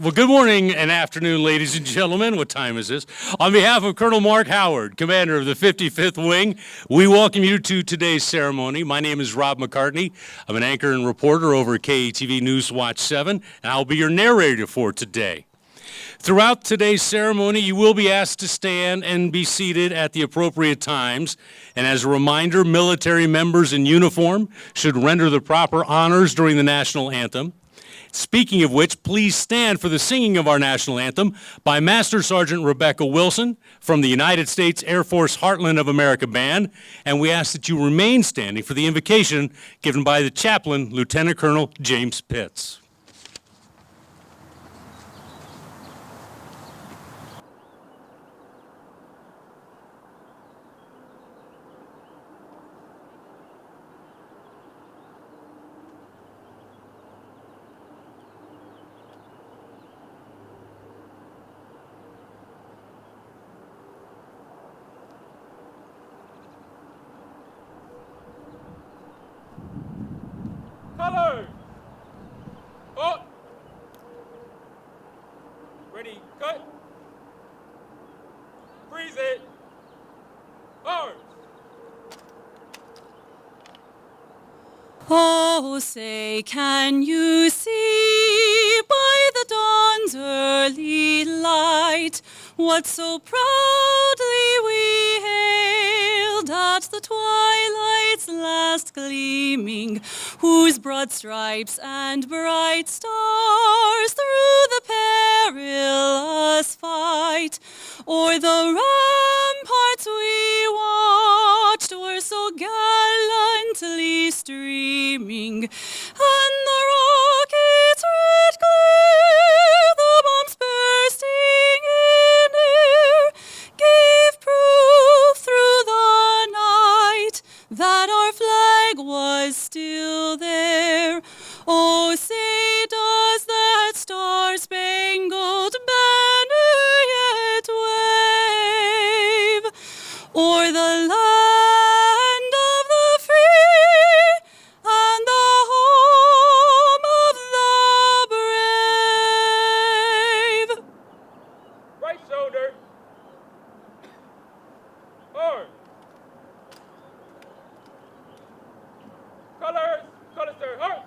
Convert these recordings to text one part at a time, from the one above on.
Well, good morning and afternoon, ladies and gentlemen. What time is this? On behalf of Colonel Mark Howard, commander of the 55th Wing, we welcome you to today's ceremony. My name is Rob McCartney. I'm an anchor and reporter over at KETV News Watch 7, and I'll be your narrator for today. Throughout today's ceremony, you will be asked to stand and be seated at the appropriate times. And as a reminder, military members in uniform should render the proper honors during the national anthem. Speaking of which, please stand for the singing of our national anthem by Master Sergeant Rebecca Wilson from the United States Air Force Heartland of America Band, and we ask that you remain standing for the invocation given by the chaplain, Lieutenant Colonel James Pitts. Color! Up! Ready, cut! Freeze it! Forward! Oh, say, can you see by the dawn's early light what so proudly we hailed at the twilight's last gleaming, whose broad stripes and bright stars through the perilous fight o'er the ramparts we watched were so gallantly streaming, and the rockets' red glare, the bombs bursting in air, gave proof through the night that our flag was still there. Oh, say, does that star-spangled banner yet wave o'er the land of the free and the home of the brave? Right shoulder! Forward! Colors! Colors, sir! Arch!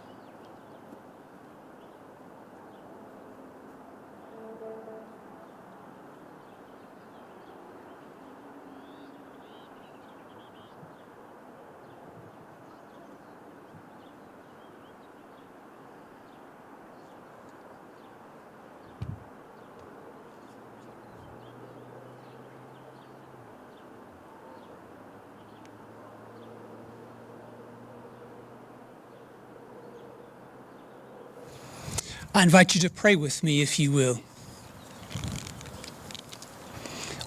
I invite you to pray with me, if you will.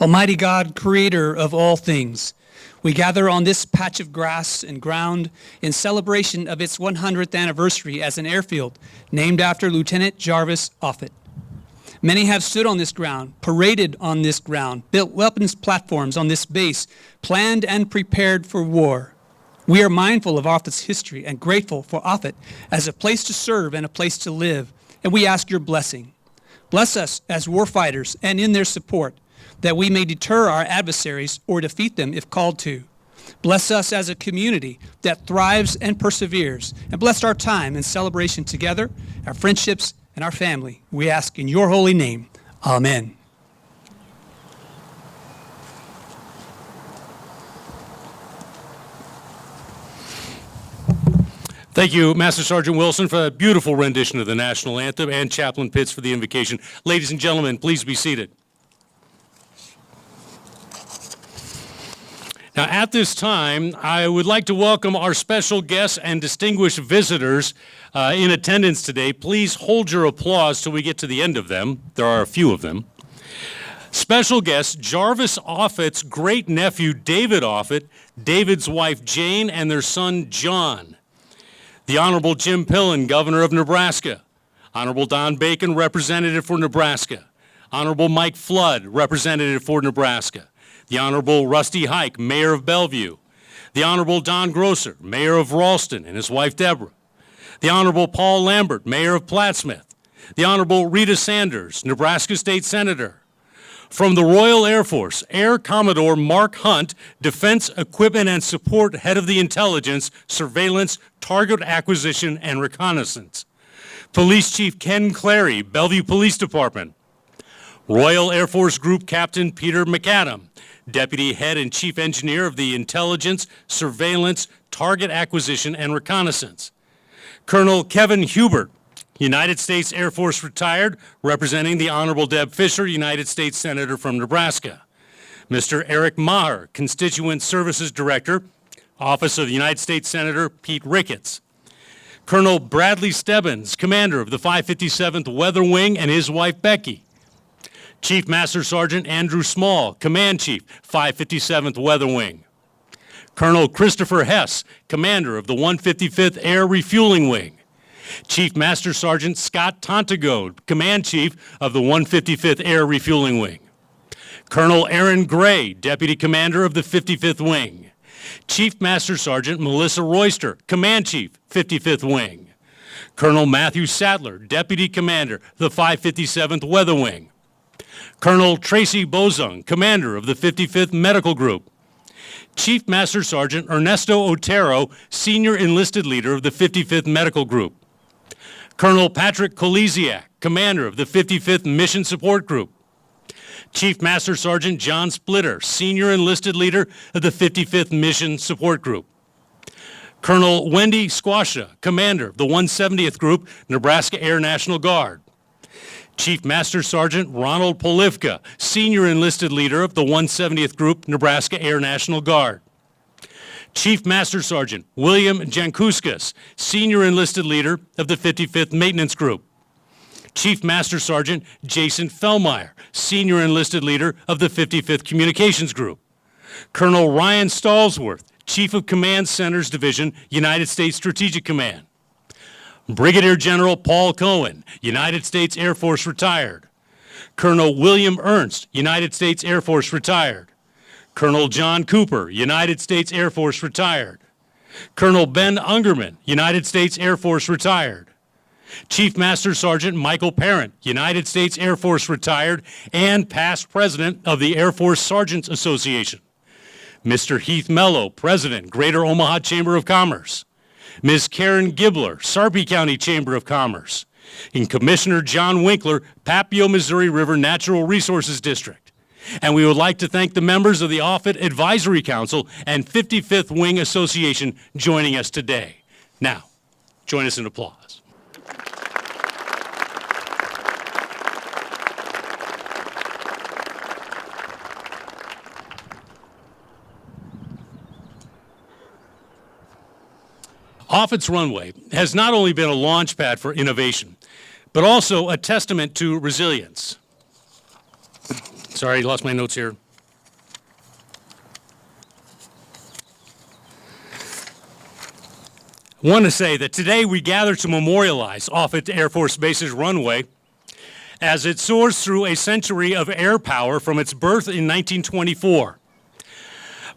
Almighty God, creator of all things, we gather on this patch of grass and ground in celebration of its 100th anniversary as an airfield named after Lieutenant Jarvis Offutt. Many have stood on this ground, paraded on this ground, built weapons platforms on this base, planned and prepared for war. We are mindful of Offutt's history and grateful for Offutt as a place to serve and a place to live. And we ask your blessing. Bless us as warfighters and in their support, that we may deter our adversaries or defeat them if called to. Bless us as a community that thrives and perseveres, and bless our time and celebration together, our friendships, and our family. We ask in your holy name. Amen. Thank you, Master Sergeant Wilson, for that beautiful rendition of the national anthem, and Chaplain Pitts for the invocation. Ladies and gentlemen, please be seated. Now, at this time, I would like to welcome our special guests and distinguished visitors in attendance today. Please hold your applause till we get to the end of them. There are a few of them. Special guest, Jarvis Offutt's great-nephew, David Offutt, David's wife, Jane, and their son, John. The Honorable Jim Pillen, Governor of Nebraska. Honorable Don Bacon, Representative for Nebraska. Honorable Mike Flood, Representative for Nebraska. The Honorable Rusty Hike, Mayor of Bellevue. The Honorable Don Grosser, Mayor of Ralston, and his wife Deborah. The Honorable Paul Lambert, Mayor of Plattsmouth. the Honorable Rita Sanders, Nebraska State Senator. From the Royal Air Force, Air Commodore Mark Hunt, Defense Equipment and Support Head of the Intelligence, Surveillance, Target Acquisition, and Reconnaissance. Police Chief Ken Clary, Bellevue Police Department. Royal Air Force Group Captain Peter McAdam, Deputy Head and Chief Engineer of the Intelligence, Surveillance, Target Acquisition, and Reconnaissance. Colonel Kevin Hubert, United States Air Force retired, representing the Honorable Deb Fisher, United States Senator from Nebraska. Mr. Eric Maher, Constituent Services Director, Office of United States Senator Pete Ricketts. Colonel Bradley Stebbins, Commander of the 557th Weather Wing, and his wife Becky. Chief Master Sergeant Andrew Small, Command Chief, 557th Weather Wing. Colonel Christopher Hess, Commander of the 155th Air Refueling Wing. Chief Master Sergeant Scott Tontagode, Command Chief of the 155th Air Refueling Wing. Colonel Aaron Gray, Deputy Commander of the 55th Wing. Chief Master Sergeant Melissa Royster, Command Chief, 55th Wing. Colonel Matthew Sadler, Deputy Commander, the 557th Weather Wing. Colonel Tracy Bozung, Commander of the 55th Medical Group. Chief Master Sergeant Ernesto Otero, Senior Enlisted Leader of the 55th Medical Group. Colonel Patrick Kolesiak, Commander of the 55th Mission Support Group. Chief Master Sergeant John Splitter, Senior Enlisted Leader of the 55th Mission Support Group. Colonel Wendy Squasha, Commander of the 170th Group, Nebraska Air National Guard. Chief Master Sergeant Ronald Polivka, Senior Enlisted Leader of the 170th Group, Nebraska Air National Guard. Chief Master Sergeant William Jankuskas, Senior Enlisted Leader of the 55th Maintenance Group. Chief Master Sergeant Jason Fellmeyer, Senior Enlisted Leader of the 55th Communications Group. Colonel Ryan Stallsworth, Chief of Command Centers Division, United States Strategic Command. Brigadier General Paul Cohen, United States Air Force retired. Colonel William Ernst, United States Air Force retired. Colonel John Cooper, United States Air Force retired. Colonel Ben Ungerman, United States Air Force retired. Chief Master Sergeant Michael Parent, United States Air Force retired and past president of the Air Force Sergeants Association. Mr. Heath Mello, President, Greater Omaha Chamber of Commerce. Ms. Karen Gibler, Sarpy County Chamber of Commerce. And Commissioner John Winkler, Papio, Missouri River Natural Resources District. And we would like to thank the members of the Offutt Advisory Council and 55th Wing Association joining us today. Now, join us in applause. Offutt's runway has not only been a launch pad for innovation, but also a testament to resilience. Sorry, lost my notes here. I want to say that today we gather to memorialize Offutt Air Force Base's runway as it soars through a century of air power from its birth in 1924.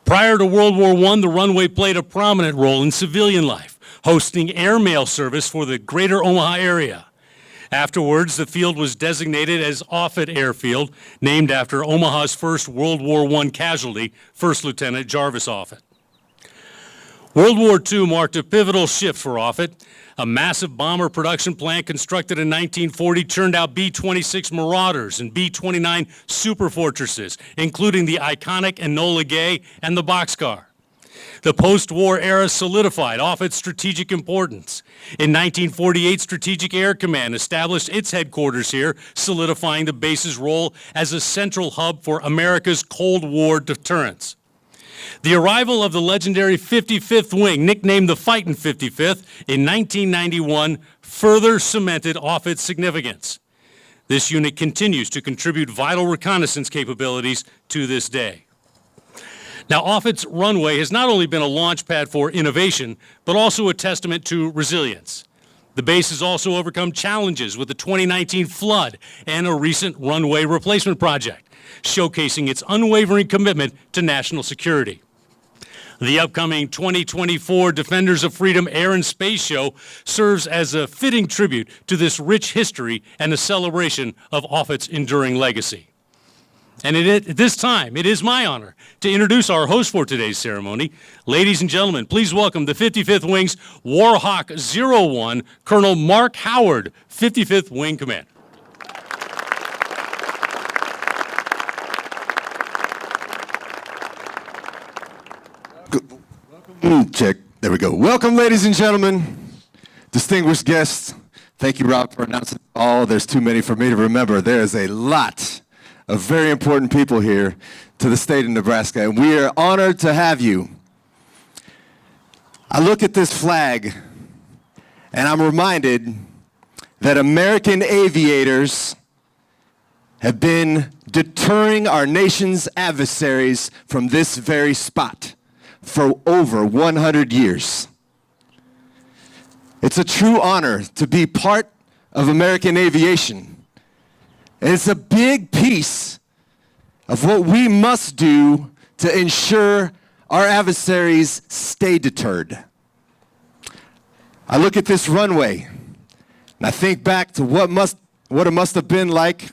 Prior to World War I, the runway played a prominent role in civilian life, hosting airmail service for the greater Omaha area. Afterwards, the field was designated as Offutt Airfield, named after Omaha's first World War I casualty, First Lieutenant Jarvis Offutt. World War II marked a pivotal shift for Offutt. A massive bomber production plant constructed in 1940 churned out B-26 Marauders and B-29 Super Fortresses, including the iconic Enola Gay and the Boxcar. The post-war era solidified Offutt's strategic importance. In 1948, Strategic Air Command established its headquarters here, solidifying the base's role as a central hub for America's Cold War deterrence. The arrival of the legendary 55th Wing, nicknamed the Fightin' 55th, in 1991 further cemented Offutt's significance. This unit continues to contribute vital reconnaissance capabilities to this day. Now, Offutt's runway has not only been a launch pad for innovation, but also a testament to resilience. The base has also overcome challenges with the 2019 flood and a recent runway replacement project, showcasing its unwavering commitment to national security. The upcoming 2024 Defenders of Freedom Air and Space Show serves as a fitting tribute to this rich history and a celebration of Offutt's enduring legacy. And at this time, it is my honor to introduce our host for today's ceremony. Ladies and gentlemen, please welcome the 55th Wing's Warhawk 01, Colonel Mark Howard, 55th Wing Commander. Check. There we go. Welcome, ladies and gentlemen, distinguished guests. Thank you, Rob, for announcing all. There's too many for me to remember. There is a lot of very important people here to the state of Nebraska, and we are honored to have you. I look at this flag, and I'm reminded that American aviators have been deterring our nation's adversaries from this very spot for over 100 years. It's a true honor to be part of American aviation. And it's a big piece of what we must do to ensure our adversaries stay deterred. I look at this runway, and I think back to what it must have been like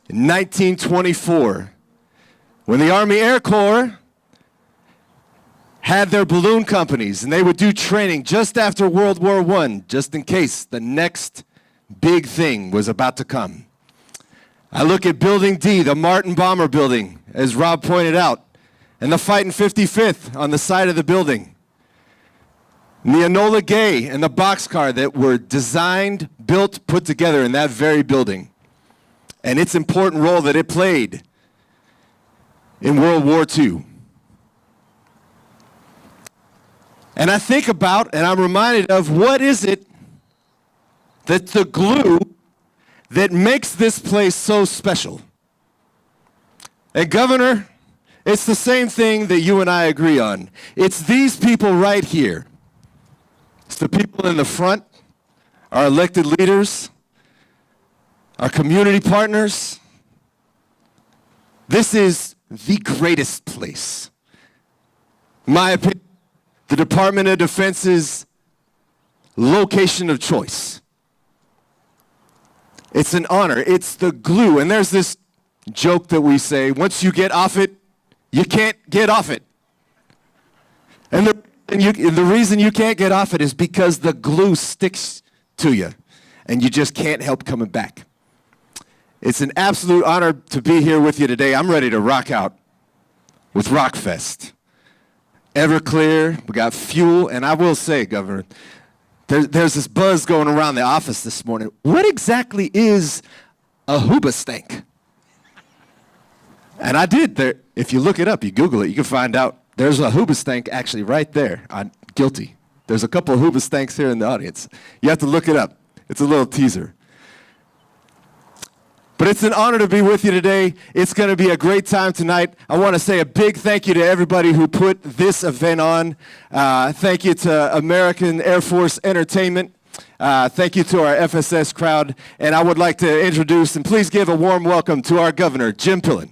in 1924, when the Army Air Corps had their balloon companies, and they would do training just after World War I, just in case the next big thing was about to come. I look at Building D, the Martin Bomber Building, as Rob pointed out, and the Fighting 55th on the side of the building. And the Enola Gay and the boxcar that were designed, built, put together in that very building, and its important role that it played in World War II. And I think about, and I'm reminded of, what is it that's the glue that makes this place so special? And Governor, it's the same thing that you and I agree on. It's these people right here. It's the people in the front, our elected leaders, our community partners. This is the greatest place, in my opinion, the Department of Defense's location of choice. It's an honor. It's the glue. And there's this joke that we say, once you get off it, you can't get off it. And the reason you can't get off it is because the glue sticks to you, and you just can't help coming back. It's an absolute honor to be here with you today. I'm ready to rock out with Rockfest. Everclear, we got fuel, and I will say, Governor, there's this buzz going around the office this morning. What exactly is a hoobastank? And I did. If you look it up, you Google it, you can find out there's a hoobastank actually right there. I'm guilty. There's a couple of hoobastanks here in the audience. You have to look it up. It's a little teaser. But it's an honor to be with you today. It's going to be a great time tonight. I want to say a big thank you to everybody who put this event on. Thank you to American Air Force Entertainment. Thank you to our FSS crowd. And I would like to introduce, and please give a warm welcome to our Governor, Jim Pillen.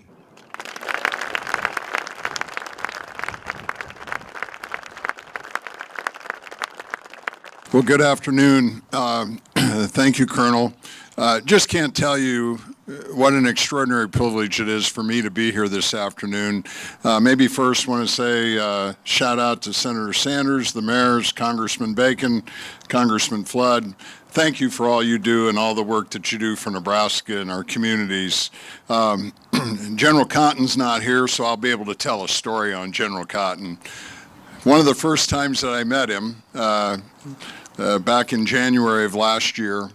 Well, good afternoon. Thank you, Colonel. Just can't tell you what an extraordinary privilege it is for me to be here this afternoon. Maybe first want to say shout out to Senator Sanders, the mayors, Congressman Bacon, Congressman Flood. Thank you for all you do and all the work that you do for Nebraska and our communities. General Cotton's not here, so I'll be able to tell a story on General Cotton. One of the first times that I met him, back in January of last year,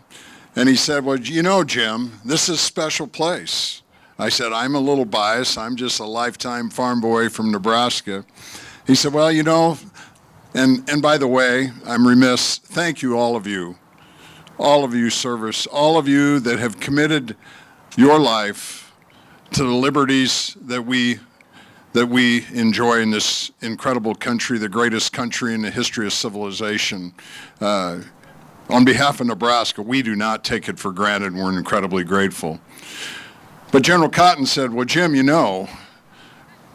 and he said, well, you know, Jim, this is a special place. I said, I'm a little biased. I'm just a lifetime farm boy from Nebraska. He said, well, you know, and by the way, I'm remiss, thank you, all of you service, all of you that have committed your life to the liberties that we enjoy in this incredible country, the greatest country in the history of civilization. On behalf of Nebraska, we do not take it for granted, and we're incredibly grateful. But General Cotton said, well, Jim, you know,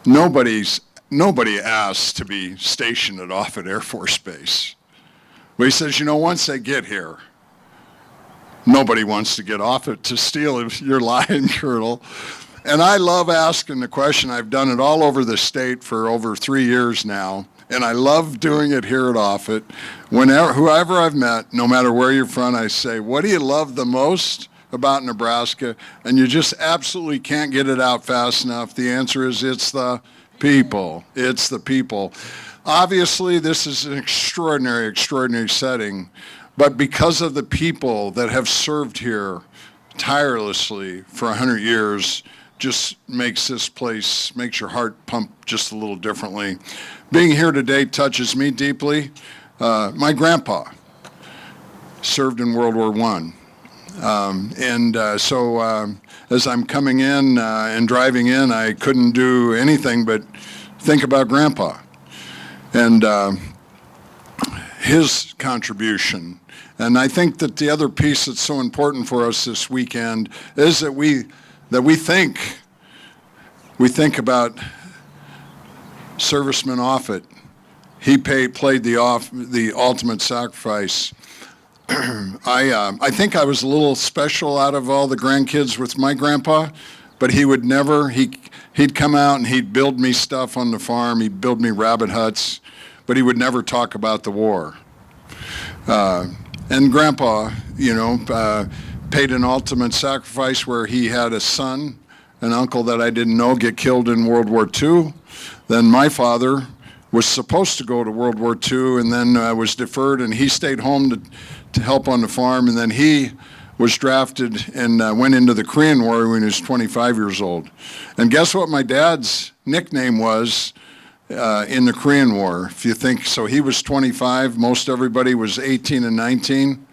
nobody's nobody asks to be stationed at Offutt Air Force Base. But he says, you know, once they get here, nobody wants to get off it to steal your lion, Colonel. And I love asking the question. I've done it all over the state for over 3 years now, and I love doing it here at Offutt. Whenever, whoever I've met, no matter where you're from, I say, what do you love the most about Nebraska? And you just absolutely can't get it out fast enough. The answer is it's the people. It's the people. Obviously, this is an extraordinary, extraordinary setting, but because of the people that have served here tirelessly for 100 years, just makes this place, makes your heart pump just a little differently. Being here today touches me deeply. My grandpa served in World War I. So as I'm coming in and driving in, I couldn't do anything but think about Grandpa and his contribution. And I think that the other piece that's so important for us this weekend is that we think about Serviceman Offutt. He played the ultimate sacrifice. I think I was a little special out of all the grandkids with my grandpa, but he would never, he'd come out and he'd build me stuff on the farm. He'd build me rabbit huts, but he would never talk about the war. And Grandpa, you know, paid an ultimate sacrifice where he had a son, an uncle that I didn't know, get killed in World War II. Then my father was supposed to go to World War II and then was deferred, and he stayed home to help on the farm, and then he was drafted and went into the Korean War when he was 25 years old. And guess what my dad's nickname was in the Korean War, if you think? So he was 25, most everybody was 18 and 19,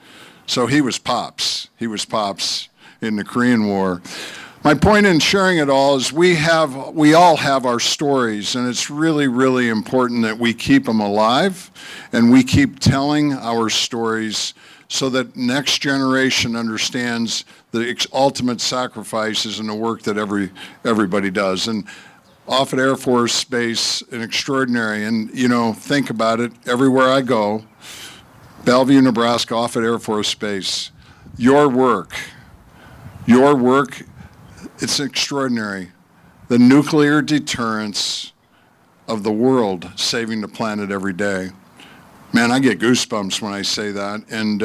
so he was Pops. He was Pops in the Korean War. My point in sharing it all is we all have our stories, and it's really, really important that we keep them alive and we keep telling our stories so that next generation understands the ultimate sacrifices and the work that everybody does. And Offutt Air Force Base, an extraordinary, and you know, think about it, everywhere I go, Bellevue, Nebraska, Offutt Air Force Base, your work, it's extraordinary. The nuclear deterrence of the world saving the planet every day. Man, I get goosebumps when I say that, and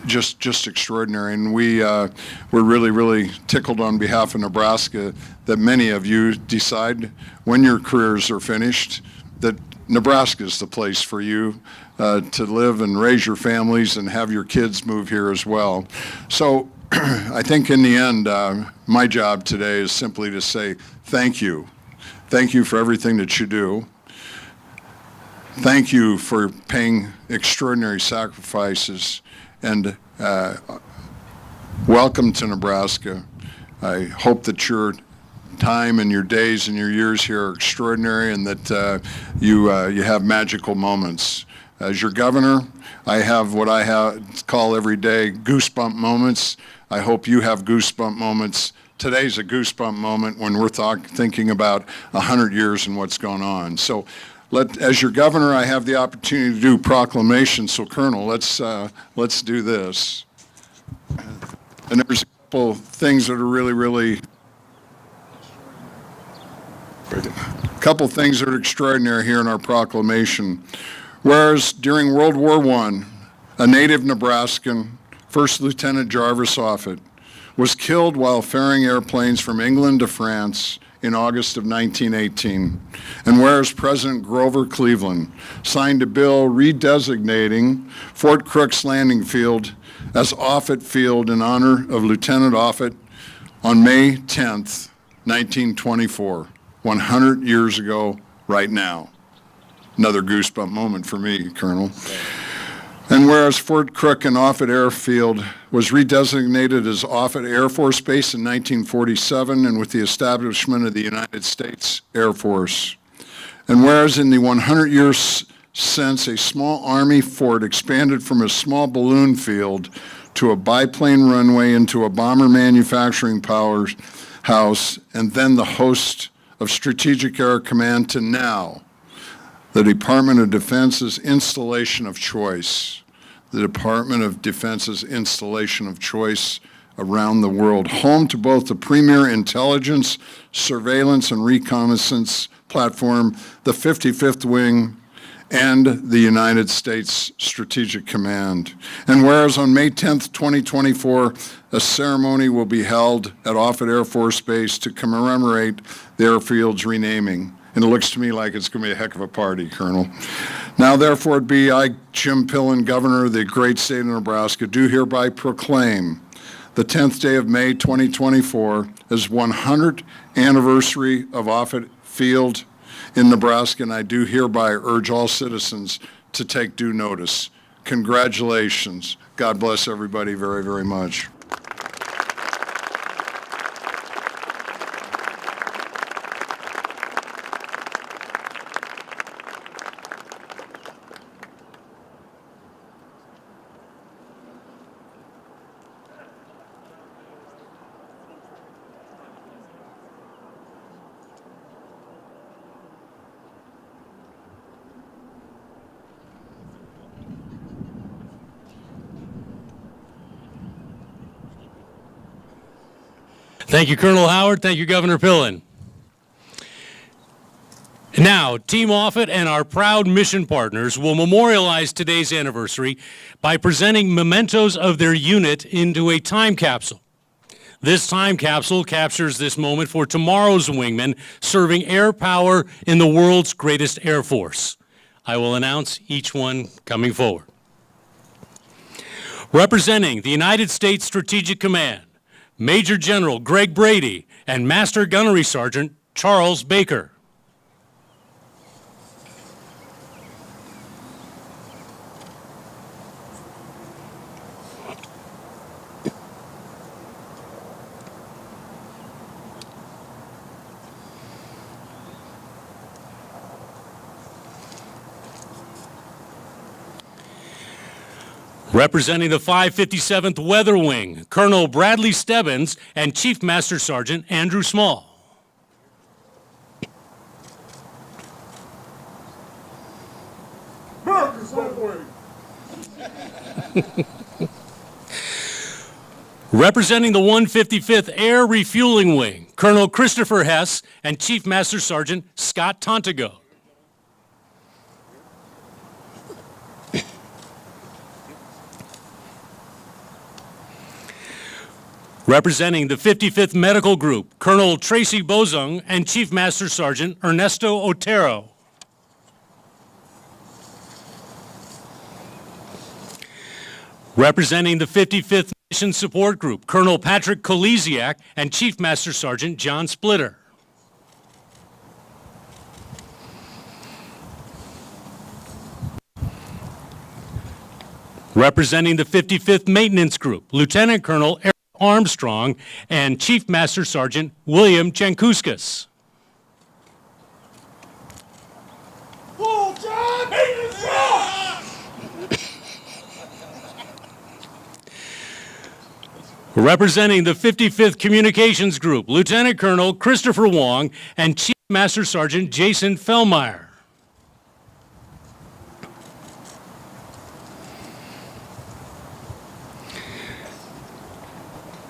just extraordinary. And we're really, really tickled on behalf of Nebraska that many of you decide when your careers are finished that Nebraska is the place for you to live and raise your families and have your kids move here as well. So I think in the end, my job today is simply to say thank you. Thank you for everything that you do. Thank you for paying extraordinary sacrifices, and welcome to Nebraska. I hope that your time and your days and your years here are extraordinary, and that you have magical moments. As your governor, I have what I call every day goosebump moments. I hope you have goosebump moments. Today's a goosebump moment when we're thinking about 100 years and what's going on. So as your governor, I have the opportunity to do proclamations. So Colonel, let's do this. And there's a couple things that are really extraordinary here in our proclamation. Whereas during World War I, a native Nebraskan, First Lieutenant Jarvis Offutt, was killed while ferrying airplanes from England to France in August of 1918. And whereas President Grover Cleveland signed a bill redesignating Fort Crook's landing field as Offutt Field in honor of Lieutenant Offutt on May 10th, 1924, 100 years ago right now. Another goosebump moment for me, Colonel. And whereas Fort Crook and Offutt Airfield was redesignated as Offutt Air Force Base in 1947 and with the establishment of the United States Air Force. And whereas in the 100 years since, a small Army fort expanded from a small balloon field to a biplane runway into a bomber manufacturing powerhouse, and then the host of Strategic Air Command to now, the Department of Defense's installation of choice. The Department of Defense's installation of choice around the world, home to both the premier intelligence, surveillance, and reconnaissance platform, the 55th Wing, and the United States Strategic Command. And whereas on May 10th, 2024, a ceremony will be held at Offutt Air Force Base to commemorate the airfield's renaming. And it looks to me like it's going to be a heck of a party, Colonel. Now, therefore, it be I, Jim Pillen, Governor of the great state of Nebraska, do hereby proclaim the 10th day of May 2024 as 100th anniversary of Offutt Field in Nebraska, and I do hereby urge all citizens to take due notice. Congratulations. God bless everybody very, very much. Thank you, Colonel Howard. Thank you, Governor Pillen. Now, Team Offutt and our proud mission partners will memorialize today's anniversary by presenting mementos of their unit into a time capsule. This time capsule captures this moment for tomorrow's wingmen serving air power in the world's greatest air force. I will announce each one coming forward. Representing the United States Strategic Command, Major General Greg Brady and Master Gunnery Sergeant Charles Baker. Representing the 557th Weather Wing, Colonel Bradley Stebbins and Chief Master Sergeant Andrew Small. Representing the 155th Air Refueling Wing, Colonel Christopher Hess and Chief Master Sergeant Scott Tontago. Representing the 55th Medical Group, Colonel Tracy Bozung and Chief Master Sergeant Ernesto Otero. Representing the 55th Mission Support Group, Colonel Patrick Kolesiak and Chief Master Sergeant John Splitter. Representing the 55th Maintenance Group, Lieutenant Colonel Eric Armstrong and Chief Master Sergeant William Jankuskas. Representing the 55th Communications Group, Lieutenant Colonel Christopher Wong and Chief Master Sergeant Jason Fellmeyer.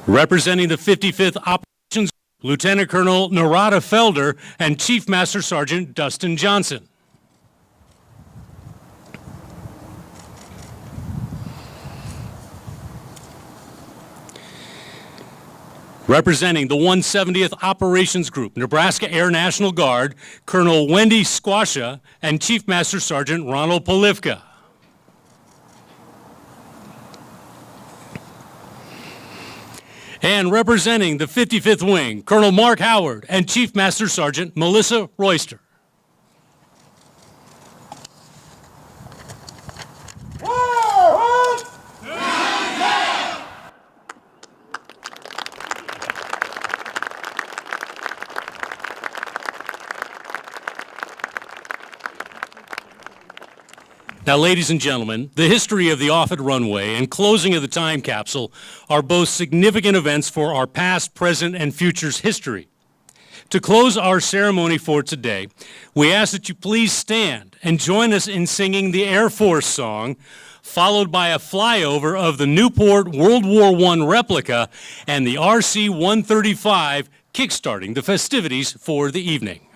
Representing the 55th Operations Group, Lieutenant Colonel Narada Felder and Chief Master Sergeant Dustin Johnson. Representing the 170th Operations Group, Nebraska Air National Guard, Colonel Wendy Squasha and Chief Master Sergeant Ronald Polivka. And representing the 55th Wing, Colonel Mark Howard and Chief Master Sergeant Melissa Royster. Now, ladies and gentlemen, the history of the Offutt runway and closing of the time capsule are both significant events for our past, present, and future's history. To close our ceremony for today, we ask that you please stand and join us in singing the Air Force song, followed by a flyover of the Newport World War I replica and the RC-135 kickstarting the festivities for the evening.